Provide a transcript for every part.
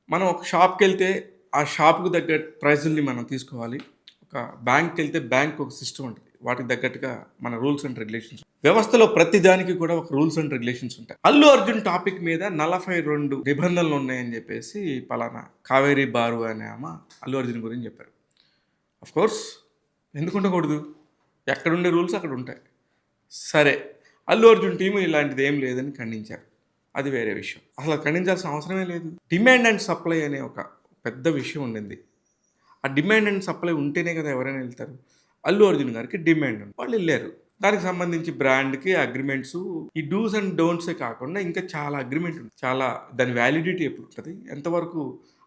మనం ఒక షాప్‌కెళ్తే, ఆ షాప్‌కి తగ్గ ప్రైజుల్ని మనం తీసుకోవాలి. ఒక బ్యాంక్‌కెళ్తే బ్యాంక్ ఒక సిస్టమ్ ఉంటది. వాటికి తగ్గట్టుగా మన రూల్స్ అండ్ రెగ్యులేషన్స్. వ్యవస్థలో ప్రతి దానికి కూడా ఒక రూల్స్ అండ్ రెగ్యులేషన్స్ ఉంటాయి. 'అల్లు అర్జున్' టాపిక్ మీద 42 నిబంధనలున్నాయని జెప్పేసి పలానా కావేరి బారు అనే ఆమ 'అల్లు అర్జున్' గురించి చెప్పారు. ఆఫ్‌కోర్స్ ఎందుకు ఉండకూడదు? ఎక్కడుండే రూల్స్ అక్కడుంటాయి. సరే. 'అల్లు అర్జున్' టీమ్ ఇలాంటిదేం లేదని ఖండించారు. అది వేరే విషయం. అసలు ఖండించాల్సిన అవసరమే లేదు. డిమాండ్ అండ్ సప్లై అనే ఒక పెద్ద విషయం ఉండింది. ఆ డిమాండ్ అండ్ సప్లై ఉంటేనే కదా ఎవరైనా ఎళ్తారు. 'అల్లు అర్జున్' గారికి డిమాండ్ ఉంది. వాళ్ళెళ్లారు. దానికి సంబంధించి బ్రాండ్‌కి అగ్రీమెంట్సు, ఈ డూస్ అండ్ డోంట్సే కాకుండా ఇంకా చాలా అగ్రీమెంట్ ఉంది. చాలా దాని వాలిడిటీ ఎప్పుడుంటది? ఎంతవరకు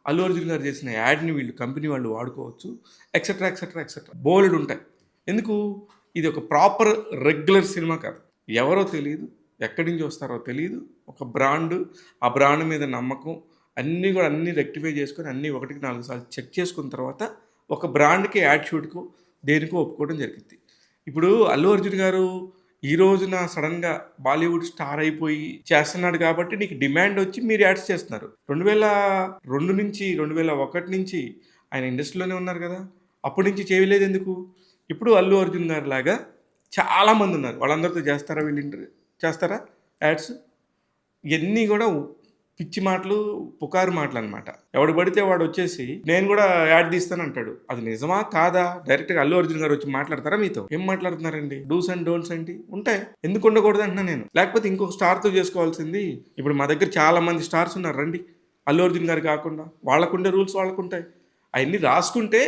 'అల్లు అర్జున్' గారు చేసిన యాడ్‌ని వీళ్ళు కంపెనీ వాళ్ళు వాడుకోవచ్చు. ఎక్సెట్రా, ఎక్సెట్రా, ఎక్సెట్రా బోలెడుంటాయి. ఎందుకు? ఇది ఒక ప్రాపర్ రెగ్యులర్ సినిమా కాదు. ఎవరో తెలీదు. ఎక్కడి నుంచి వస్తారో తెలీదు. ఒక బ్రాండు, ఆ బ్రాండ్ మీద నమ్మకం అన్నీ గూడా అన్నీ రెక్టిఫై చేసుకొని అన్నీ ఒకటికి 4 సార్లు చెక్ చేసుకున్న తర్వాత ఒక బ్రాండ్‌కి యాడ్ షూట్‌కో, దేనికో ఒప్పుకోవడం జరిగిద్ది. ఇప్పుడు 'అల్లు అర్జున్' గారు ఈ రోజున సడెన్‌గా బాలీవుడ్ స్టార్ అయిపోయి చేస్తున్నాడు కాబట్టి నీకు డిమాండ్ వచ్చి మీరు యాడ్స్ చేస్తున్నారు. 2002 నుంచి 2001 నుంచి ఆయన ఇండస్ట్రీలోనే ఉన్నారు గదా! అప్పటి నుంచి చేయలేదెందుకు? ఇప్పుడు 'అల్లు అర్జున్' గారిలాగా చాలామందున్నారు. వాళ్ళందరితో చేస్తారా చేస్తారా యాడ్స్? ఇయన్నీ గూడా పిచ్చి మాటలు, పుకారు మాటలనమాట. ఎవడు పడితే వాడొచ్చేసి, నేను గూడా యాడ్ తీస్తానంటాడు. అది నిజమా? కాదా? డైరెక్ట్‌గా 'అల్లు అర్జున్' గారొచ్చి మాట్లాడతారా మీతో? ఏం మాట్లాడుతున్నారండి? డూస్ అండ్ డోంట్స్ ఏంటి? ఉంటాయి. ఎందుకు ఉండకూడదు అంటున్నా నేను. లేకపోతే ఇంకొక స్టార్‌తో చేసుకోవాల్సింది. ఇప్పుడు మా దగ్గర చాలా మంది స్టార్స్ ఉన్నారు రండి. 'అల్లు అర్జున్' గారు కాకుండా. వాళ్ళకుండే రూల్స్ వాళ్ళకుంటాయి. అయన్నీ రాసుకుంటే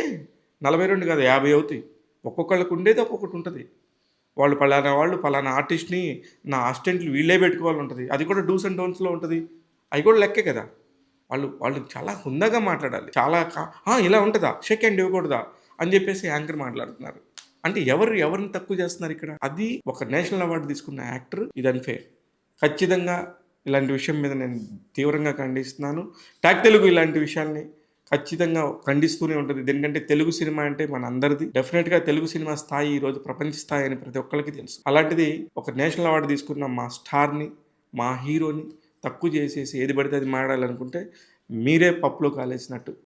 42 కాదు 50 అవుతాయి. ఒక్కొక్కళ్ళకి ఉండేది ఒక్కొక్కటుంటది. వాళ్ళు పలానా ఆర్టిస్ట్‌ని నా అసిస్టెంట్లు వీళ్ళే పెట్టుకోవాలంటది. అది కూడా డూస్ అండ్ డోంట్స్‌లో ఉంటది. అయి కూడా లెక్కే కదా! వాళ్ళు వాళ్ళు చాలా హుందాగా మాట్లాడాలి. చాలా ఇలా ఉంటదా? షేక్ హ్యాండ్ ఇవ్వకూడదా? అని చెప్పేసి యాంకర్ మాట్లాడుతున్నారు. అంటే ఎవరిని తక్కువ చేస్తున్నారిక్కడ? అది ఒక నేషనల్ అవార్డ్ తీసుకున్న యాక్టర్ ఇది అన్‌ఫెయిర్. ఖచ్చితంగా ఇలాంటి విషయం మీద నేను తీవ్రంగా ఖండిస్తున్నాను. టాక్ తెలుగు ఇలాంటి విషయాల్ని ఖచ్చితంగా ఖండిస్తూనే ఉంటది. దేనికంటే తెలుగు సినిమా అంటే మనందరిది. డెఫినెట్‌గా తెలుగు సినిమా స్థాయి ఈరోజు ప్రపంచ స్థాయి అని ప్రతి ఒక్కళ్ళకి తెలుసు. అలాంటిది ఒక నేషనల్ అవార్డ్ తీసుకున్న మా స్టార్‌ని, మా హీరోని తక్కువ చేసేసి ఏది పడితే అది మాట్లాడాలనుకుంటే మీరే పప్పులో కాలేసినట్టు.